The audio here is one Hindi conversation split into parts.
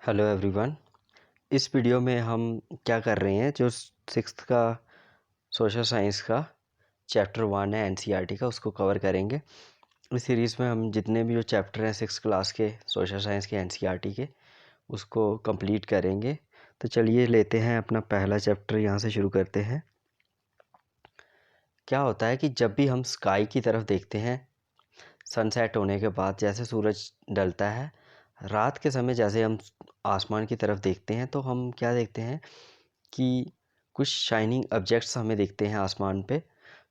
Hello everyone. इस वीडियो में हम क्या कर रहे हैं, जो सिक्स्थ का सोशल साइंस का चैप्टर 1 है एनसीईआरटी का, उसको कवर करेंगे। इस सीरीज़ में हम जितने भी जो चैप्टर हैं सिक्स क्लास के सोशल साइंस के एनसीईआरटी के, उसको कंप्लीट करेंगे। तो चलिए लेते हैं अपना पहला चैप्टर, यहाँ से शुरू करते हैं। क्या होता है कि जब भी हम स्काई की तरफ देखते हैं सनसेट होने के बाद, जैसे सूरज ढलता है रात के समय, जैसे हम आसमान की तरफ देखते हैं तो हम क्या देखते हैं कि कुछ शाइनिंग ऑब्जेक्ट्स हमें दिखते हैं आसमान पे,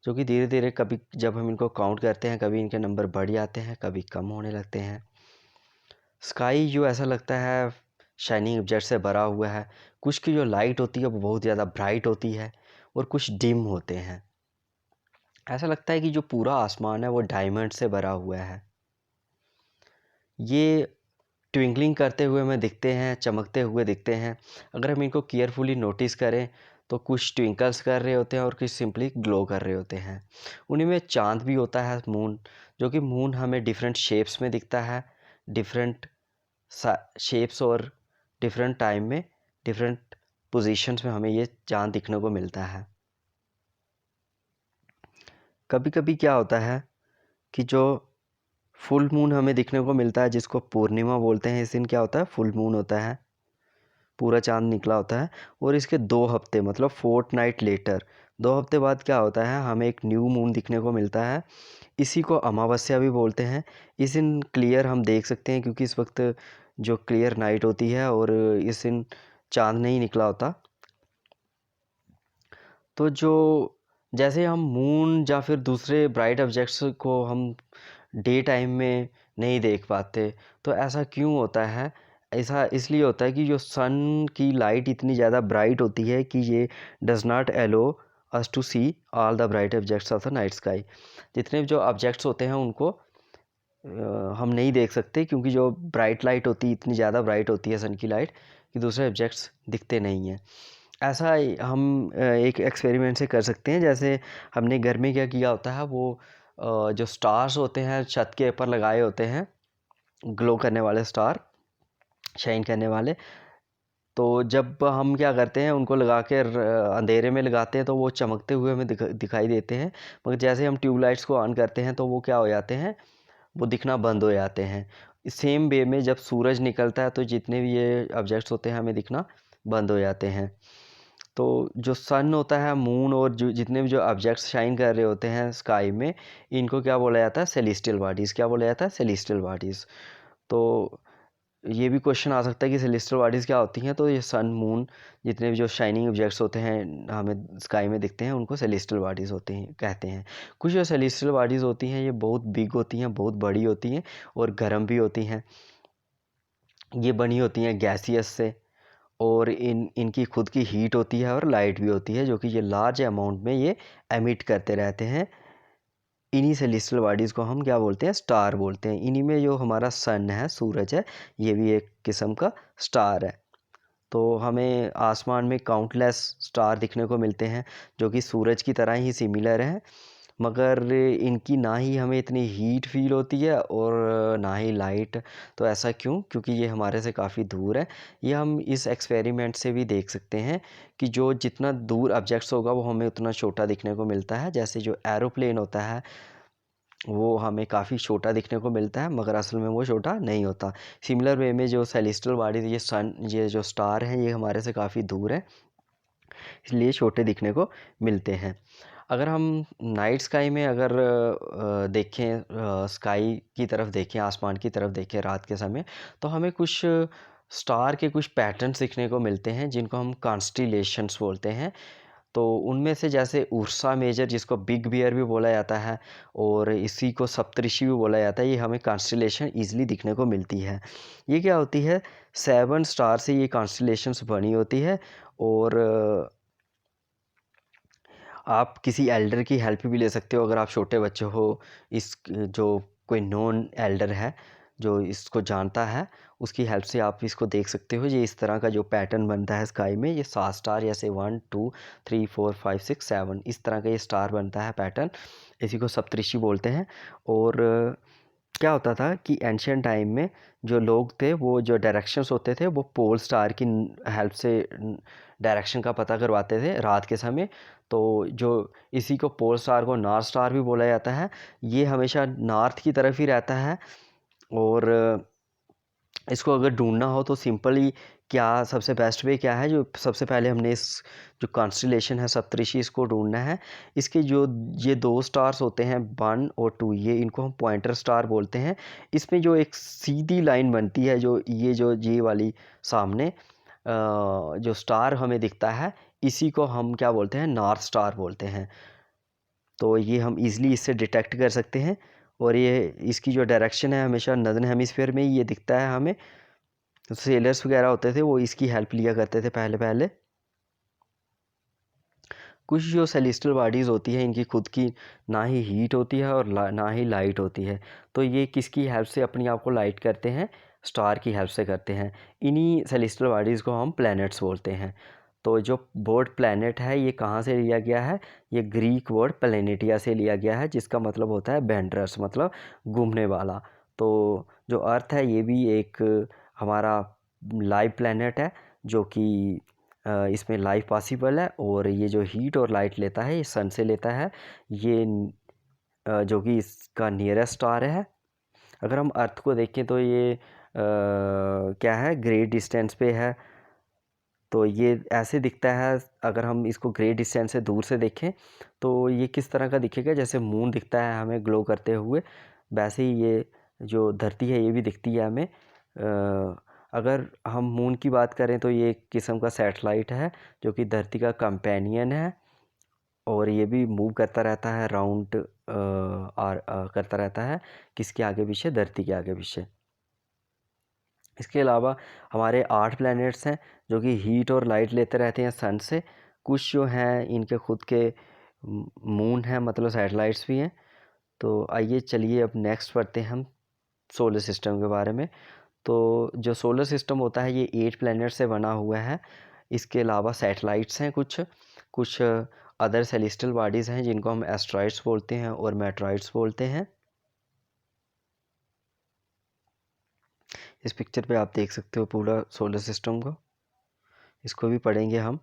जो कि धीरे धीरे कभी जब हम इनको काउंट करते हैं कभी इनके नंबर बढ़ जाते हैं, कभी कम होने लगते हैं। स्काई जो ऐसा लगता है शाइनिंग ऑब्जेक्ट से भरा हुआ है। कुछ की जो लाइट होती है वो बहुत ज़्यादा ब्राइट होती है और कुछ डिम होते हैं। ऐसा लगता है कि जो पूरा आसमान है वो डायमंड से भरा हुआ है। ये ट्विंकलिंग करते हुए हमें दिखते हैं, चमकते हुए दिखते हैं। अगर हम इनको केयरफुली नोटिस करें तो कुछ ट्विंकल्स कर रहे होते हैं और कुछ सिंपली ग्लो कर रहे होते हैं। उन्हीं में चांद भी होता है, मून, जो कि मून हमें डिफरेंट शेप्स में दिखता है, डिफरेंट शेप्स और डिफरेंट टाइम में, डिफरेंट पोजीशंस में हमें ये चांद दिखने को मिलता है। कभी कभी क्या होता है कि जो फुल मून हमें दिखने को मिलता है, जिसको पूर्णिमा बोलते हैं, इस दिन क्या होता है, फुल मून होता है, पूरा चांद निकला होता है। और इसके 2 हफ्ते मतलब फोर्टनाइट लेटर, 2 हफ्ते बाद क्या होता है, हमें एक न्यू मून दिखने को मिलता है। इसी को अमावस्या भी बोलते हैं। इस दिन क्लियर हम देख सकते हैं क्योंकि इस वक्त जो क्लियर नाइट होती है और इस दिन चांद नहीं निकला होता। तो जो जैसे हम मून या फिर दूसरे ब्राइट ऑब्जेक्ट्स को हम डे टाइम में नहीं देख पाते, तो ऐसा क्यों होता है? ऐसा इसलिए होता है कि जो सन की लाइट इतनी ज़्यादा ब्राइट होती है कि ये does not allow us to see all the bright objects of the night sky. जितने जो ऑब्जेक्ट्स होते हैं उनको हम नहीं देख सकते, क्योंकि जो ब्राइट लाइट होती है इतनी ज़्यादा ब्राइट होती है सन की लाइट कि दूसरे ऑब्जेक्ट्स दिखते नहीं हैं। ऐसा हम एक एक्सपेरिमेंट से कर सकते हैं। जैसे हमने घर में क्या किया होता है, वो जो स्टार्स होते हैं छत के ऊपर लगाए होते हैं, ग्लो करने वाले स्टार, शाइन करने वाले। तो जब हम क्या करते हैं, उनको लगा के अंधेरे में लगाते हैं तो वो चमकते हुए हमें दिखाई देते हैं। मगर जैसे हम ट्यूबलाइट्स को ऑन करते हैं तो वो क्या हो जाते हैं, वो दिखना बंद हो जाते हैं। सेम वे में जब सूरज निकलता है तो जितने भी ये ऑब्जेक्ट्स होते हैं हमें दिखना बंद हो जाते हैं। तो जो सन होता है, मून और जो जितने भी जो ऑब्जेक्ट्स शाइन कर रहे होते हैं स्काई में, इनको क्या बोला जाता है, सेलेस्टियल बॉडीज़। क्या बोला जाता है, सेलेस्टियल बॉडीज़। तो ये भी क्वेश्चन आ सकता है कि सेलेस्टियल बॉडीज़ क्या होती हैं। तो ये सन, मून, जितने भी जो शाइनिंग ऑब्जेक्ट्स होते हैं हमें स्काई में दिखते हैं, उनको सेलेस्टियल बॉडीज़ होते हैं कहते हैं। कुछ जो सेलेस्टियल बॉडीज़ होती हैं ये बहुत बिग होती हैं, बहुत बड़ी होती हैं और गर्म भी होती हैं। ये बनी होती हैं गैसियस से, और इनकी खुद की हीट होती है और लाइट भी होती है, जो कि ये लार्ज अमाउंट में ये एमिट करते रहते हैं। इन्हीं सेलेस्टियल बॉडीज़ को हम क्या बोलते हैं, स्टार बोलते हैं। इन्हीं में जो हमारा सन है, सूरज है, ये भी एक किस्म का स्टार है। तो हमें आसमान में काउंटलेस स्टार दिखने को मिलते हैं जो कि सूरज की तरह ही सिमिलर हैं, मगर इनकी ना ही हमें इतनी हीट फील होती है और ना ही लाइट। तो ऐसा क्यों? क्योंकि ये हमारे से काफ़ी दूर है। ये हम इस एक्सपेरिमेंट से भी देख सकते हैं कि जो जितना दूर ऑब्जेक्ट्स होगा वो हमें उतना छोटा दिखने को मिलता है। जैसे जो एरोप्लेन होता है वो हमें काफ़ी छोटा दिखने को मिलता है, मगर असल में वो छोटा नहीं होता। सिमिलर वे में जो सेलेस्टियल बॉडीज, ये सन, ये जो स्टार हैं, ये हमारे से काफ़ी दूर हैं, इसलिए छोटे दिखने को मिलते हैं। अगर हम नाइट स्काई में अगर देखें, स्काई की तरफ देखें, आसमान की तरफ देखें रात के समय, तो हमें कुछ स्टार के कुछ पैटर्न्स दिखने को मिलते हैं जिनको हम कॉन्स्टिलेशंस बोलते हैं। तो उनमें से जैसे उर्सा मेजर, जिसको बिग बियर भी बोला जाता है और इसी को सप्तऋषि भी बोला जाता है, ये हमें कॉन्स्टिलेशन ईजिली दिखने को मिलती है। ये क्या होती है, 7 स्टार से ये कॉन्स्टिलेशंस बनी होती है। और आप किसी एल्डर की हेल्प भी ले सकते हो। अगर आप छोटे बच्चे हो, इस जो कोई नॉन एल्डर है जो इसको जानता है, उसकी हेल्प से आप इसको देख सकते हो। ये इस तरह का जो पैटर्न बनता है स्काई में, ये 7 स्टार, जैसे 1 2 3 4 5 6 7, इस तरह का ये स्टार बनता है पैटर्न। इसी को सप्तऋषि बोलते हैं। और क्या होता था कि एंशियंट टाइम में जो लोग थे वो जो डायरेक्शंस होते थे वो पोल स्टार की हेल्प से डायरेक्शन का पता करवाते थे रात के समय। तो जो इसी को पोल स्टार को नॉर्थ स्टार भी बोला जाता है। ये हमेशा नॉर्थ की तरफ ही रहता है। और इसको अगर ढूंढना हो तो सिंपली क्या सबसे बेस्ट वे क्या है, जो सबसे पहले हमने इस जो कॉन्स्टलेशन है सप्तऋषि इसको ढूंढना है। इसके जो ये दो स्टार्स होते हैं 1 और 2, ये इनको हम पॉइंटर स्टार बोलते हैं। इसमें जो एक सीधी लाइन बनती है, जो ये वाली सामने जो स्टार हमें दिखता है, इसी को हम क्या बोलते हैं, नॉर्थ स्टार बोलते हैं। तो ये हम इजीली इससे डिटेक्ट कर सकते हैं। और ये इसकी जो डायरेक्शन है हमेशा नदर्न हेमिस्फीयर में ही ये दिखता है हमें। सेलर्स वगैरह होते थे वो इसकी हेल्प लिया करते थे पहले पहले। कुछ जो सेलेस्टियल बॉडीज़ होती है इनकी खुद की ना ही हीट होती है और ना ही लाइट होती है। तो ये किसकी हेल्प से अपनी आप को लाइट करते हैं, स्टार की हेल्प से करते हैं। इन्हीं सेलेस्टियल बॉडीज़ को हम प्लैनेट्स बोलते हैं। तो जो वर्ड प्लैनेट है ये कहाँ से लिया गया है, ये ग्रीक वर्ड प्लेनेटिया से लिया गया है, जिसका मतलब होता है बेंड्रस, मतलब घूमने वाला। तो जो अर्थ है ये भी एक हमारा लाइव प्लैनेट है, जो कि इसमें लाइफ पॉसिबल है। और ये जो हीट और लाइट लेता है ये सन से लेता है। ये जो कि इसका नियरेस्ट स्टार है। अगर हम अर्थ को देखें तो ये क्या है, ग्रेट डिस्टेंस पे है। तो ये ऐसे दिखता है, अगर हम इसको ग्रेट डिस्टेंस से दूर से देखें तो ये किस तरह का दिखेगा, जैसे मून दिखता है हमें ग्लो करते हुए, वैसे ही ये जो धरती है ये भी दिखती है हमें। अगर हम मून की बात करें तो ये एक किस्म का सैटेलाइट है जो कि धरती का कंपेनियन है। और ये भी मूव करता रहता है राउंड करता रहता है, किसके आगे पीछे, धरती के आगे पीछे। इसके अलावा हमारे 8 प्लैनेट्स हैं जो कि हीट और लाइट लेते रहते हैं सन से। कुछ जो हैं इनके खुद के मून हैं, मतलब सैटेलाइट्स भी हैं। तो आइए चलिए अब नेक्स्ट पढ़ते हैं हम सोलर सिस्टम के बारे में। तो जो सोलर सिस्टम होता है ये 8 प्लैनेट से बना हुआ है। इसके अलावा सैटेलाइट्स हैं कुछ कुछ अदर सेलेस्टियल बॉडीज़ हैं जिनको हम एस्ट्रॉइड्स बोलते हैं और मेट्रॉइड्स बोलते हैं। इस पिक्चर पे आप देख सकते हो पूरा सोलर सिस्टम को, इसको भी पढ़ेंगे हम।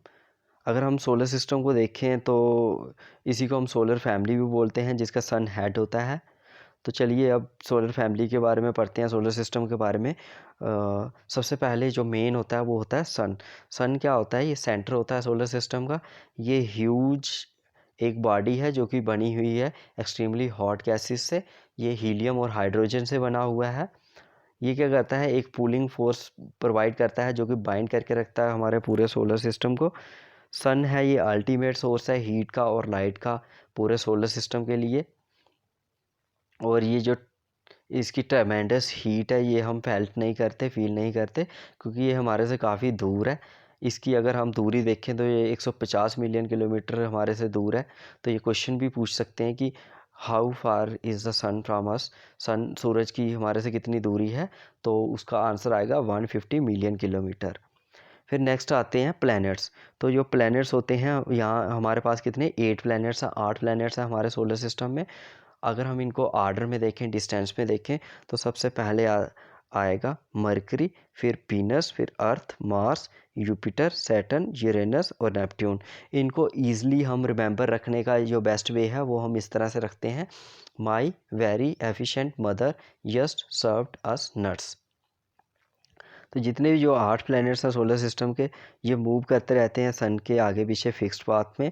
अगर हम सोलर सिस्टम को देखें तो इसी को हम सोलर फैमिली भी बोलते हैं, जिसका सन हेड होता है। तो चलिए अब सोलर फैमिली के बारे में पढ़ते हैं, सोलर सिस्टम के बारे में। सबसे पहले जो मेन होता है वो होता है सन। सन क्या होता है, ये सेंटर होता है सोलर सिस्टम का। ये ह्यूज एक बॉडी है जो कि बनी हुई है एक्सट्रीमली हॉट गैसेस से। ये हीलियम और हाइड्रोजन से बना हुआ है। ये क्या करता है, एक पूलिंग फोर्स प्रोवाइड करता है जो कि बाइंड करके रखता है हमारे पूरे सोलर सिस्टम को। सन है ये अल्टीमेट सोर्स है हीट का और लाइट का पूरे सोलर सिस्टम के लिए। और ये जो इसकी ट्रेमेंडस हीट है ये हम फील नहीं करते, क्योंकि ये हमारे से काफ़ी दूर है। इसकी अगर हम दूरी देखें तो ये 150 मिलियन किलोमीटर हमारे से दूर है। तो ये क्वेश्चन भी पूछ सकते हैं कि how far is the sun from us, sun सूरज की हमारे से कितनी दूरी है। तो उसका आंसर आएगा 150 मिलियन किलोमीटर। फिर नेक्स्ट आते हैं प्लैनेट्स। तो जो प्लैनेट्स होते हैं यहाँ हमारे पास कितने, 8 प्लैनेट्स हैं, 8 प्लैनेट्स हैं हमारे सोलर सिस्टम में। अगर हम इनको आर्डर में देखें, डिस्टेंस में देखें, तो सबसे पहले आएगा मरकरी, फिर वीनस, फिर Earth, Mars, Jupiter, Saturn, Uranus और नेपट्यून। इनको ईज़िली हम रिमेंबर रखने का जो बेस्ट वे है वो हम इस तरह से रखते हैं, my very efficient mother just served us nuts. तो जितने भी जो 8 प्लैनेट्स हैं सोलर सिस्टम के, ये मूव करते रहते हैं सन के आगे पीछे फिक्स्ड पाथ में।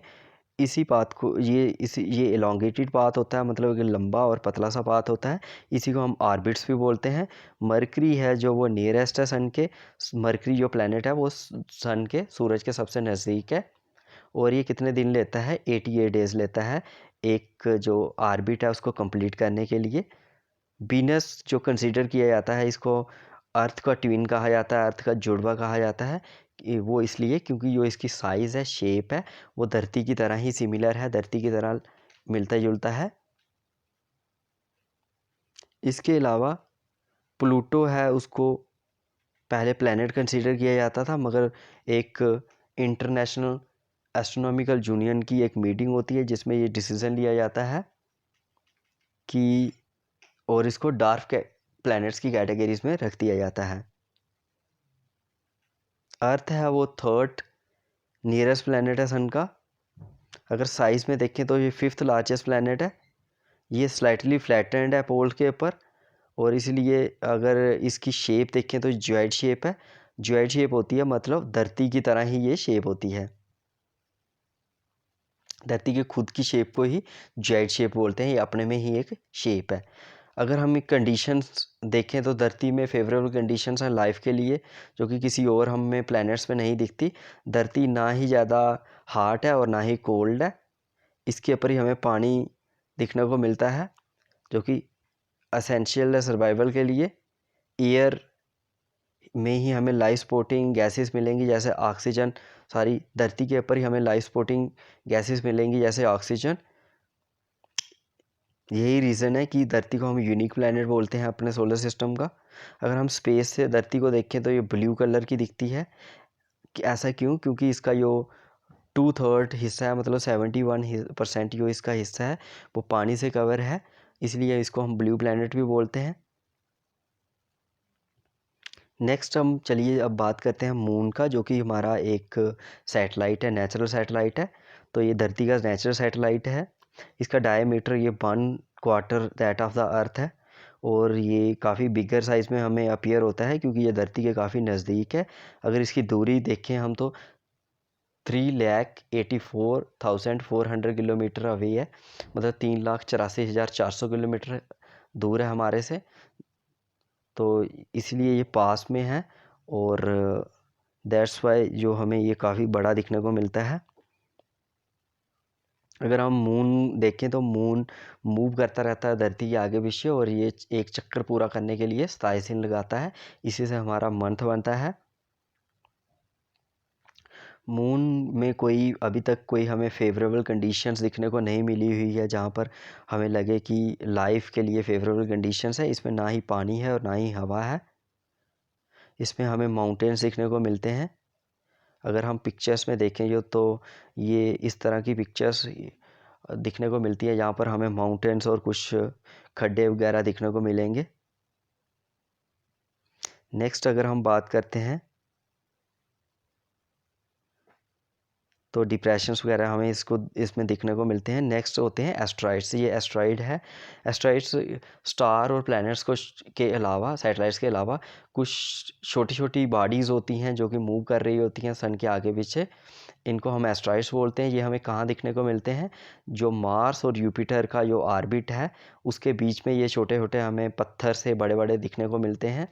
इसी पाथ को ये एलोंगेटेड पाथ होता है, मतलब एक लंबा और पतला सा पाथ होता है। इसी को हम ऑर्बिट्स भी बोलते हैं। मरकरी है जो वो नियरेस्ट है सन के। मरकरी जो प्लैनेट है वो सन के, सूरज के सबसे नज़दीक है। और ये कितने दिन लेता है, 88 डेज़ लेता है एक जो ऑर्बिट है उसको कंप्लीट करने के लिए। वीनस जो कंसीडर किया जाता है, इसको अर्थ का ट्विन कहा जाता है, अर्थ का जुड़वा कहा जाता है। वो इसलिए क्योंकि जो इसकी साइज़ है, शेप है, वो धरती की तरह ही सिमिलर है, धरती की तरह मिलता जुलता है। इसके अलावा प्लूटो है, उसको पहले प्लैनेट कंसीडर किया जाता था, मगर एक इंटरनेशनल एस्ट्रोनॉमिकल यूनियन की एक मीटिंग होती है जिसमें ये डिसीज़न लिया जाता है कि और इसको डार्क प्लैनेट्स की कैटेगरीज में रख दिया जाता है। अर्थ है वो थर्ड नियरेस्ट प्लैनेट है सन का। अगर साइज़ में देखें तो ये फिफ्थ लार्जेस्ट प्लैनेट है। ये स्लाइटली फ्लैटेंड है पोल के ऊपर, और इसलिए अगर इसकी शेप देखें तो ज्वाइड शेप है। ज्वाइड शेप होती है मतलब धरती की तरह ही ये शेप होती है। धरती के खुद की शेप को ही ज्वाइड शेप बोलते हैं, ये अपने में ही एक शेप है। अगर हम कंडीशंस देखें तो धरती में फेवरेबल कंडीशंस हैं लाइफ के लिए, जो कि किसी और हमें प्लैनेट्स में नहीं दिखती। धरती ना ही ज़्यादा हॉट है और ना ही कोल्ड है। इसके ऊपर ही हमें पानी दिखने को मिलता है, जो कि असेंशियल है सर्वाइवल के लिए। एयर में ही हमें लाइफ सपोर्टिंग गैसेस मिलेंगी जैसे ऑक्सीजन। सारी धरती के ऊपर ही हमें लाइफ सपोर्टिंग गैसेस मिलेंगी जैसे ऑक्सीजन। यही रीज़न है कि धरती को हम यूनिक प्लैनेट बोलते हैं अपने सोलर सिस्टम का। अगर हम स्पेस से धरती को देखें तो ये ब्लू कलर की दिखती है। कि ऐसा क्यों? क्योंकि इसका जो 2/3 हिस्सा है, मतलब 71% जो इसका हिस्सा है वो पानी से कवर है, इसलिए इसको हम ब्लू प्लैनेट भी बोलते हैं। नेक्स्ट हम चलिए अब बात करते हैं मून का, जो कि हमारा एक सैटेलाइट है, नेचुरल सैटेलाइट है। तो ये धरती का नेचुरल सैटेलाइट है। इसका डायमीटर ये 1/4 दैट ऑफ द अर्थ है, और ये काफ़ी बिगर साइज़ में हमें अपीयर होता है क्योंकि ये धरती के काफ़ी नज़दीक है। अगर इसकी दूरी देखें हम तो 3,84,400 किलोमीटर अवे है, मतलब 3,84,400 किलोमीटर दूर है हमारे से। तो इसलिए ये पास में है, और दैट्स वाई जो हमें ये काफ़ी बड़ा दिखने को मिलता है। अगर हम मून देखें तो मून मूव करता रहता है धरती के आगे पीछे, और ये एक चक्कर पूरा करने के लिए 27 दिन लगाता है। इसी से हमारा मंथ बनता है। मून में कोई अभी तक कोई हमें फेवरेबल कंडीशंस दिखने को नहीं मिली हुई है जहाँ पर हमें लगे कि लाइफ के लिए फेवरेबल कंडीशंस है। इसमें ना ही पानी है और ना ही हवा है। इसमें हमें माउंटेन्स दिखने को मिलते हैं। अगर हम पिक्चर्स में देखें तो ये इस तरह की पिक्चर्स दिखने को मिलती है जहाँ पर हमें माउंटेन्स और कुछ खड्डे वगैरह दिखने को मिलेंगे। नेक्स्ट अगर हम बात करते हैं तो डिप्रेशंस वगैरह हमें इसमें दिखने को मिलते हैं। नेक्स्ट होते हैं एस्ट्रॉइड्स। ये एस्ट्रॉइड है। एस्ट्रॉइड्स स्टार और प्लैनेट्स को के अलावा, सैटेलाइट्स के अलावा, कुछ छोटी छोटी बॉडीज़ होती हैं जो कि मूव कर रही होती हैं सन के आगे पीछे। इनको हम एस्ट्रॉइड्स बोलते हैं। ये हमें कहाँ दिखने को मिलते हैं? जो मार्स और यूपिटर का जो ऑर्बिट है उसके बीच में ये छोटे छोटे हमें पत्थर से बड़े बड़े दिखने को मिलते हैं,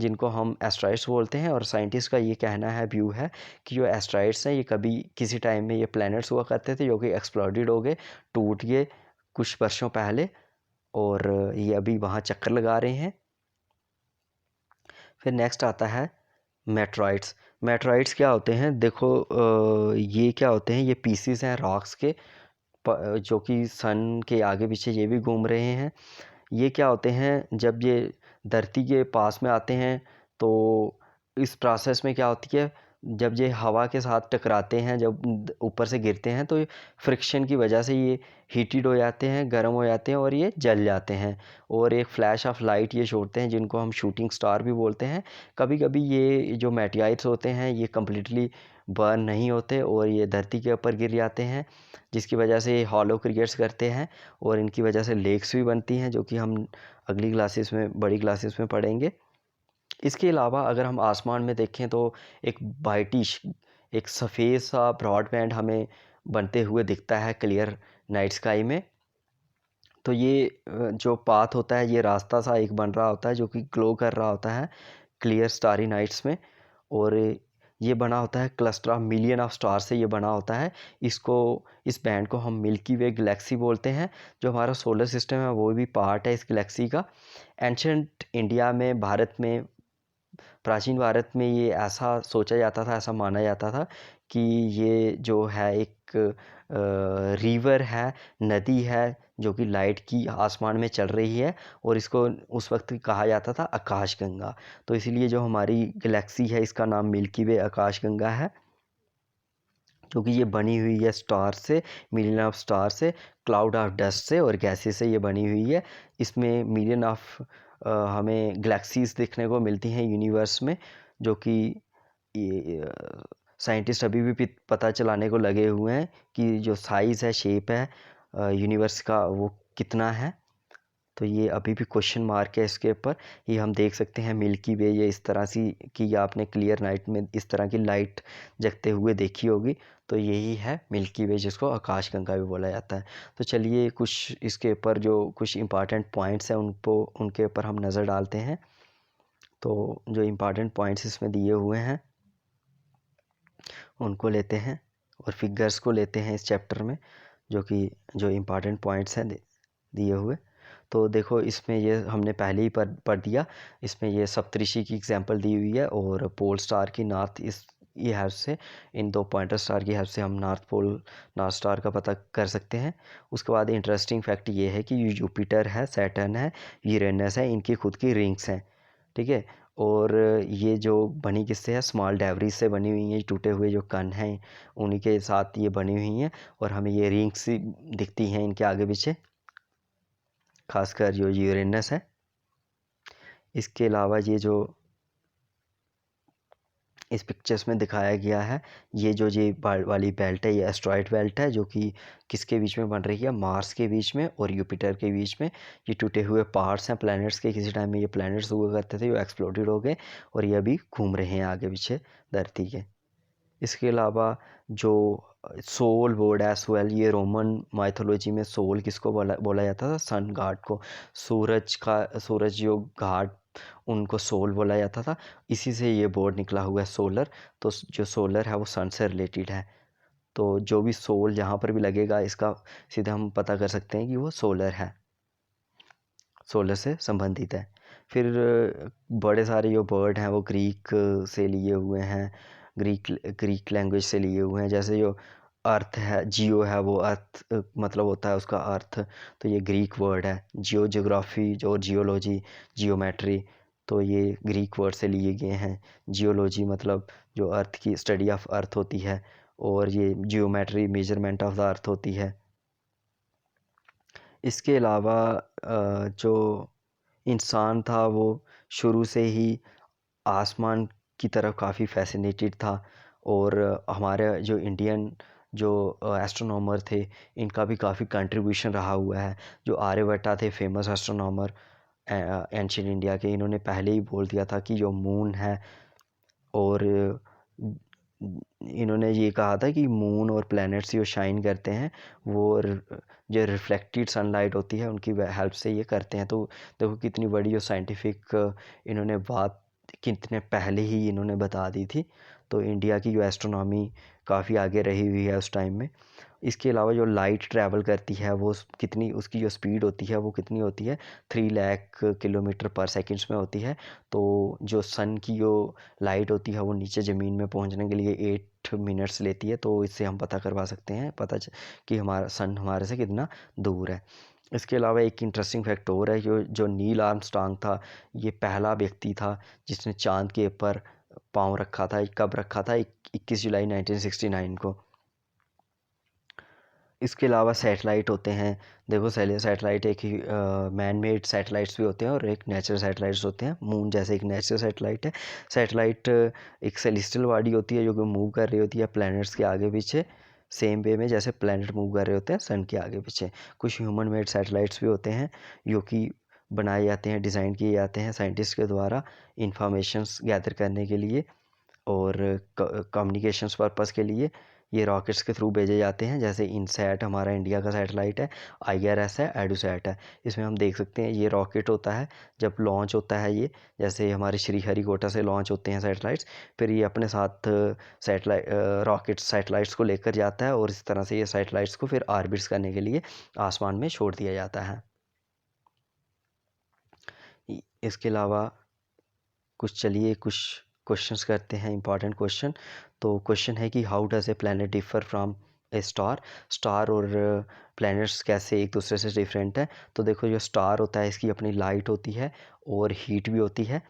जिनको हम एस्ट्रॉइड्स बोलते हैं। और साइंटिस्ट का ये कहना है, व्यू है, कि जो एस्ट्रॉइड्स हैं ये कभी किसी टाइम में ये प्लैनेट्स हुआ करते थे जो कि एक्सप्लोडेड हो गए, टूट गए कुछ वर्षों पहले, और ये अभी वहाँ चक्कर लगा रहे हैं। फिर नेक्स्ट आता है मेट्रॉइड्स। मेट्रॉइड्स क्या होते हैं? देखो ये क्या होते हैं? ये पीसीस हैं रॉक्स के, जो कि सन के आगे पीछे ये भी घूम रहे हैं। ये क्या होते हैं? जब ये धरती के पास में आते हैं तो इस प्रोसेस में क्या होती है, जब ये हवा के साथ टकराते हैं, जब ऊपर से गिरते हैं तो फ्रिक्शन की वजह से ये हीटेड हो जाते हैं, गर्म हो जाते हैं और ये जल जाते हैं, और एक फ्लैश ऑफ लाइट ये छोड़ते हैं, जिनको हम शूटिंग स्टार भी बोलते हैं। कभी कभी ये जो मेटेराइट्स होते हैं ये कम्प्लीटली बर्न नहीं होते और ये धरती के ऊपर गिर जाते हैं, जिसकी वजह से ये हॉलो क्रिएट्स करते हैं, और इनकी वजह से लेक्स भी बनती हैं, जो कि हम अगली क्लासेस में, बड़ी क्लासेस में पढ़ेंगे। इसके अलावा अगर हम आसमान में देखें तो एक वाइटिश, एक सफ़ेद सा ब्रॉड बैंड हमें बनते हुए दिखता है क्लियर नाइट स्काई में। तो ये जो पाथ होता है, ये रास्ता सा एक बन रहा होता है जो कि ग्लो कर रहा होता है क्लियर स्टारी नाइट्स में, और ये बना होता है cluster of million of star से ये बना होता है। इस बैंड को हम मिल्की वे गैलेक्सी बोलते हैं। जो हमारा सोलर सिस्टम है वो भी पार्ट है इस गैलेक्सी का। एंशंट इंडिया में, भारत में, प्राचीन भारत में ये ऐसा सोचा जाता था, ऐसा माना जाता था कि ये जो है एक रिवर है, नदी है, जो कि लाइट की आसमान में चल रही है, और इसको उस वक्त कहा जाता था आकाशगंगा। तो इसीलिए जो हमारी गैलेक्सी है इसका नाम मिल्की वे आकाशगंगा है। क्योंकि ये बनी हुई है स्टार से, मिलियन ऑफ स्टार से, क्लाउड ऑफ डस्ट से और गैसेस से ये बनी हुई है। इसमें मिलियन ऑफ हमें गैलेक्सीज देखने को मिलती हैं यूनिवर्स में, जो कि साइंटिस्ट अभी भी पता चलाने को लगे हुए हैं कि जो साइज़ है, शेप है यूनिवर्स का वो कितना है। तो ये अभी भी क्वेश्चन मार्क है इसके ऊपर। ये हम देख सकते हैं मिल्की वे, ये इस तरह सी कि आपने क्लियर नाइट में इस तरह की लाइट जगते हुए देखी होगी, तो यही है मिल्की वे, जिसको आकाशगंगा भी बोला जाता है। तो चलिए कुछ इसके ऊपर जो कुछ इम्पॉर्टेंट पॉइंट्स हैं उनको उनके ऊपर हम नज़र डालते हैं। तो जो इम्पॉर्टेंट पॉइंट्स इसमें दिए हुए हैं उनको लेते हैं और फिगर्स को लेते हैं इस चैप्टर में, जो इम्पॉर्टेंट पॉइंट्स हैं दिए हुए। तो देखो इसमें ये हमने पहले ही पढ़ दिया। इसमें ये सप्तऋषि की एग्जांपल दी हुई है और पोल स्टार की नॉर्थ ये हेल्प से, इन 2 पॉइंटर स्टार की हेल्प से हम नॉर्थ स्टार का पता कर सकते हैं। उसके बाद इंटरेस्टिंग फैक्ट ये है कि जुपिटर है, सैटर्न है, यूरेनस है, इनकी खुद की रिंग्स हैं, ठीक है। और ये जो बनी किससे है, स्मॉल डेवरीज से बनी हुई हैं, टूटे हुए जो कण हैं उन्हीं के साथ ये बनी हुई हैं, और हमें ये रिंग्स दिखती हैं इनके आगे पीछे, खासकर जो यूरेनस है। इसके अलावा ये जो इस पिक्चर्स में दिखाया गया है, ये जो ये वाली बेल्ट है, ये एस्ट्रॉयड बेल्ट है, जो कि किसके बीच में बन रही है, मार्स के बीच में और यूपिटर के बीच में। ये टूटे हुए पार्ट्स हैं प्लैनेट्स के, किसी टाइम में ये प्लैनेट्स हुआ करते थे, वो एक्सप्लोडेड हो गए और ये अभी घूम रहे हैं आगे पीछे धरती के। इसके अलावा जो सोल वर्ड एज वेल, ये रोमन माइथोलॉजी में सोल किसको बोला जाता था, सन गॉड को। सूरज जो गॉड, उनको सोल बोला जाता था। इसी से ये वर्ड निकला हुआ है सोलर। तो जो सोलर है वो सन से रिलेटेड है, तो जो भी सोल जहाँ पर भी लगेगा इसका सीधे हम पता कर सकते हैं कि वो सोलर है, सोलर से संबंधित है। फिर बड़े सारे जो वर्ड हैं वो ग्रीक से लिए हुए हैं, ग्रीक लैंग्वेज से लिए हुए हैं। जैसे जो अर्थ है, जियो है, वो अर्थ मतलब होता है उसका अर्थ, तो ये ग्रीक वर्ड है। जियोग्राफी जो जियोलॉजी, जियोमेट्री, तो ये ग्रीक वर्ड से लिए गए हैं। जियोलॉजी मतलब जो अर्थ की स्टडी ऑफ अर्थ होती है, और ये geometry measurement of the earth होती है। इसके अलावा जो इंसान था वो शुरू से ही आसमान की तरफ काफ़ी फैसिनेटेड था, और हमारे जो इंडियन जो एस्ट्रोनॉमर थे, इनका भी काफ़ी कंट्रीब्यूशन रहा हुआ है। जो आर्यभट्टा थे, फेमस एस्ट्रोनॉमर एंशियंट इंडिया के, इन्होंने पहले ही बोल दिया था कि जो मून है, और इन्होंने ये कहा था कि मून और प्लैनेट्स जो शाइन करते हैं वो जो रिफ्लेक्टेड सनलाइट होती है उनकी हेल्प से ये करते हैं। तो देखो कितनी बड़ी जो साइंटिफिक इन्होंने बात कितने पहले ही इन्होंने बता दी थी। तो इंडिया की जो एस्ट्रोनॉमी काफ़ी आगे रही हुई है उस टाइम में। इसके अलावा जो लाइट ट्रैवल करती है वो कितनी, उसकी जो स्पीड होती है वो कितनी होती है, 3 लाख किलोमीटर पर सेकेंड्स में होती है। तो जो सन की जो लाइट होती है वो नीचे ज़मीन में पहुंचने के लिए 8 मिनट्स लेती है। तो इससे हम पता करवा सकते हैं कि हमारा सन हमारे से कितना दूर है। इसके अलावा एक इंटरेस्टिंग फैक्ट और है, जो नील आर्मस्ट्रांग था, ये पहला व्यक्ति था जिसने चांद के ऊपर पाँव रखा था। कब रखा था, 21 जुलाई 1969 को। इसके अलावा सैटेलाइट होते हैं। देखो सैटेलाइट एक ही मैन मेड सैटेलाइट्स भी होते हैं और एक नेचुरल सैटेलाइट्स होते हैं। मून जैसे एक नेचुरल सैटेलाइट है। सैटेलाइट एक सेलेस्टियल बॉडी होती है जो कि मूव कर रही होती है प्लैनेट्स के आगे पीछे, सेम वे में जैसे प्लैनेट मूव कर रहे होते हैं सन के आगे पीछे। कुछ ह्यूमन मेड सैटेलाइट्स भी होते हैं जो कि बनाए जाते हैं, डिज़ाइन किए जाते हैं साइंटिस्ट के द्वारा इंफॉर्मेशंस गैदर करने के लिए और कम्युनिकेशंस पर्पस के लिए। ये रॉकेट्स के थ्रू भेजे जाते हैं। जैसे इनसैट हमारा इंडिया का सैटेलाइट है, IRS है, एडूसैट है। इसमें हम देख सकते हैं ये रॉकेट होता है जब लॉन्च होता है, ये जैसे हमारे श्रीहरिकोटा से लॉन्च होते हैं सैटेलाइट्स, फिर ये अपने साथ सैटेलाइट्स को लेकर जाता है और इस तरह से ये सैटेलाइट्स को फिर ऑर्बिट्स करने के लिए आसमान में छोड़ दिया जाता है। इसके अलावा चलिए कुछ क्वेश्चंस करते हैं, इंपॉर्टेंट क्वेश्चन। तो क्वेश्चन है कि how does A planet differ from A star और प्लैनेट्स कैसे एक दूसरे से डिफरेंट है। तो देखो जो स्टार होता है इसकी अपनी लाइट होती है और हीट भी होती है,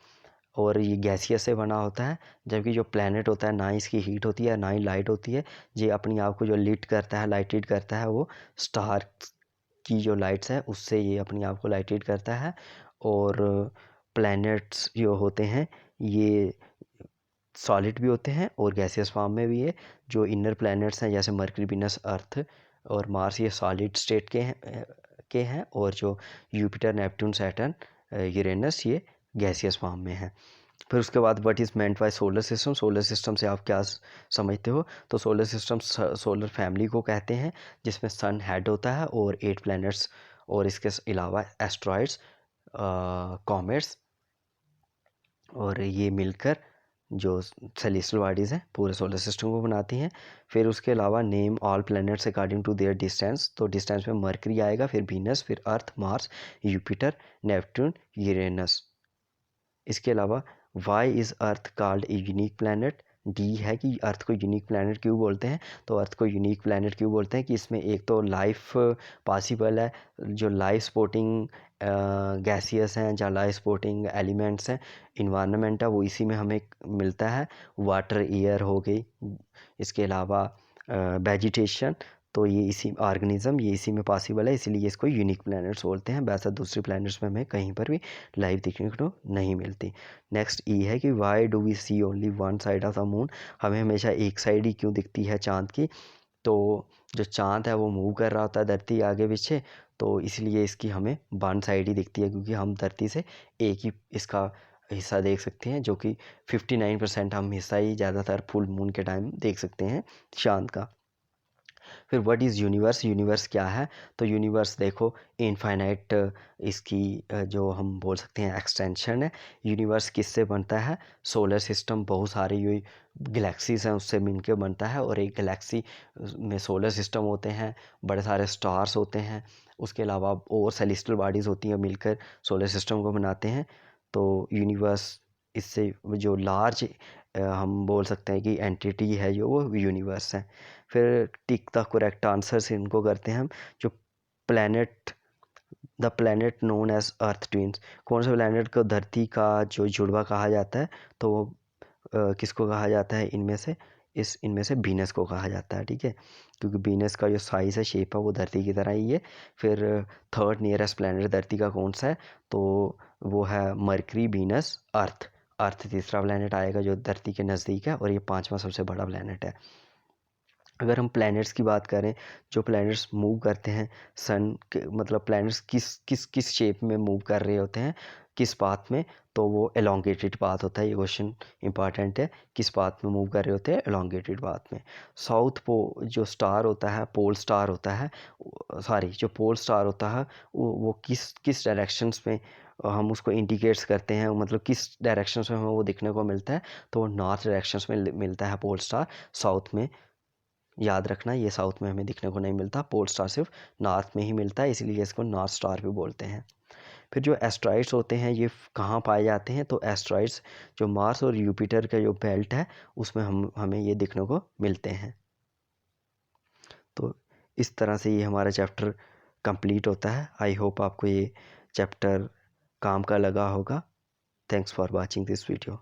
और ये गैसियस से बना होता है, जबकि जो प्लैनेट होता है ना इसकी हीट होती है ना ही लाइट होती है। ये अपनी आप को जो लिट करता है, लाइटेड करता है, वो स्टार की जो लाइट्स है उससे ये अपनी आप को लाइटेड करता है। और प्लैनेट्स जो होते हैं ये सॉलिड भी होते हैं और गैसियस फॉर्म में भी है। जो इनर प्लैनेट्स हैं जैसे मरकरी, वीनस, अर्थ और मार्स ये सॉलिड स्टेट के हैं और जो यूपिटर, नेपट्टून, सैटर्न, यूरेनस ये गैसियस फॉर्म में है। फिर उसके बाद what is meant by solar system. Solar system से आप क्या समझते हो? तो सोलर सिस्टम सोलर फैमिली को कहते हैं, जिसमें सन हेड होता है और 8 प्लैनेट्स और इसके अलावा एस्ट्रॉइड्स, कॉमेट्स, और ये मिलकर जो सेलेस्टियल बॉडीज़ हैं पूरे सोलर सिस्टम को बनाती हैं। फिर उसके अलावा name all planets according to their distance. तो डिस्टेंस में मरकरी आएगा, फिर वीनस, फिर Earth, Mars, Jupiter, Neptune, Uranus. इसके अलावा why is Earth called a unique planet. D है कि अर्थ को यूनिक प्लैनेट क्यों बोलते हैं? तो अर्थ को यूनिक प्लैनेट क्यों बोलते हैं कि इसमें एक तो लाइफ पॉसिबल है, जो लाइफ सपोर्टिंग गैसियस हैं या लाइफ सपोर्टिंग एलिमेंट्स हैं, इन्वायरमेंट है वो इसी में हमें मिलता है। वाटर, एयर हो गई, इसके अलावा वेजिटेशन, तो ये इसी ऑर्गेनिज्म ये इसी में पॉसिबल है, इसीलिए इसको यूनिक प्लैनेट्स बोलते हैं। वैसा दूसरे प्लैनेट्स में हमें कहीं पर भी लाइफ दिखने को नहीं मिलती। नेक्स्ट ई है कि why do we see only one side of the moon. हमें हमेशा एक साइड ही क्यों दिखती है चाँद की? तो जो चाँद है वो मूव कर रहा होता है धरती आगे पीछे, तो इसलिए इसकी हमें वन साइड ही दिखती है, क्योंकि हम धरती से एक ही इसका हिस्सा देख सकते हैं, जो कि 59% हम हिस्सा ही ज़्यादातर फुल मून के टाइम देख सकते हैं चाँद का। फिर व्हाट इज़ यूनिवर्स। यूनिवर्स क्या है? तो यूनिवर्स देखो इनफाइनाइट इसकी जो हम बोल सकते हैं एक्सटेंशन है। यूनिवर्स किससे बनता है? सोलर सिस्टम बहुत सारे ये गैलेक्सीज हैं उससे मिलकर बनता है, और एक गैलेक्सी में सोलर सिस्टम होते हैं, बड़े सारे स्टार्स होते हैं, उसके अलावा और सेलेस्टियल बॉडीज़ होती हैं मिलकर सोलर सिस्टम को बनाते हैं। तो यूनिवर्स इससे जो लार्ज हम बोल सकते हैं कि एंटिटी है जो वो यूनिवर्स है। फिर टिक द करेक्ट आंसर्स इनको करते हैं हम। जो planet the planet known as Earth twins. कौन से प्लैनेट को धरती का जो जुड़वा कहा जाता है? तो वो किसको कहा जाता है इनमें से? इनमें से वीनस को कहा जाता है, ठीक है, क्योंकि वीनस का जो साइज़ है, शेप है, वो धरती की तरह ही है। फिर थर्ड नियरेस्ट प्लैनेट धरती का कौन सा है? तो वो है मरकरी, वीनस, अर्थ। अर्थ तीसरा प्लैनेट आएगा जो धरती के नज़दीक है, और ये पांचवा सबसे बड़ा प्लैनेट है। अगर हम प्लैनेट्स की बात करें, जो प्लैनेट्स मूव करते हैं सन के, मतलब प्लैनेट्स किस किस किस शेप में मूव कर रहे होते हैं, किस पाथ में? तो वो एलोंगेटेड पाथ होता है। ये क्वेश्चन इंपॉर्टेंट है, किस पाथ में मूव कर रहे होते हैं? एलोंगेटेड पाथ में। साउथ जो स्टार होता है, पोल स्टार होता है, सॉरी जो पोल स्टार होता है वो किस किस डायरेक्शंस में हम उसको इंडिकेट्स करते हैं, मतलब किस डायरेक्शंस में हमें वो दिखने को मिलता है? तो वो नॉर्थ डायरेक्शंस में मिलता है पोल स्टार, साउथ में। याद रखना ये साउथ में हमें दिखने को नहीं मिलता, पोल स्टार सिर्फ नॉर्थ में ही मिलता है, इसलिए इसको नॉर्थ स्टार भी बोलते हैं। फिर जो एस्ट्रॉइड्स होते हैं ये कहाँ पाए जाते हैं? तो एस्ट्रॉइड्स जो मार्स और यूपिटर का जो बेल्ट है उसमें हमें ये दिखने को मिलते हैं। तो इस तरह से ये हमारा चैप्टर कंप्लीट होता है। आई होप आपको ये चैप्टर काम का लगा होगा। Thanks for watching this video.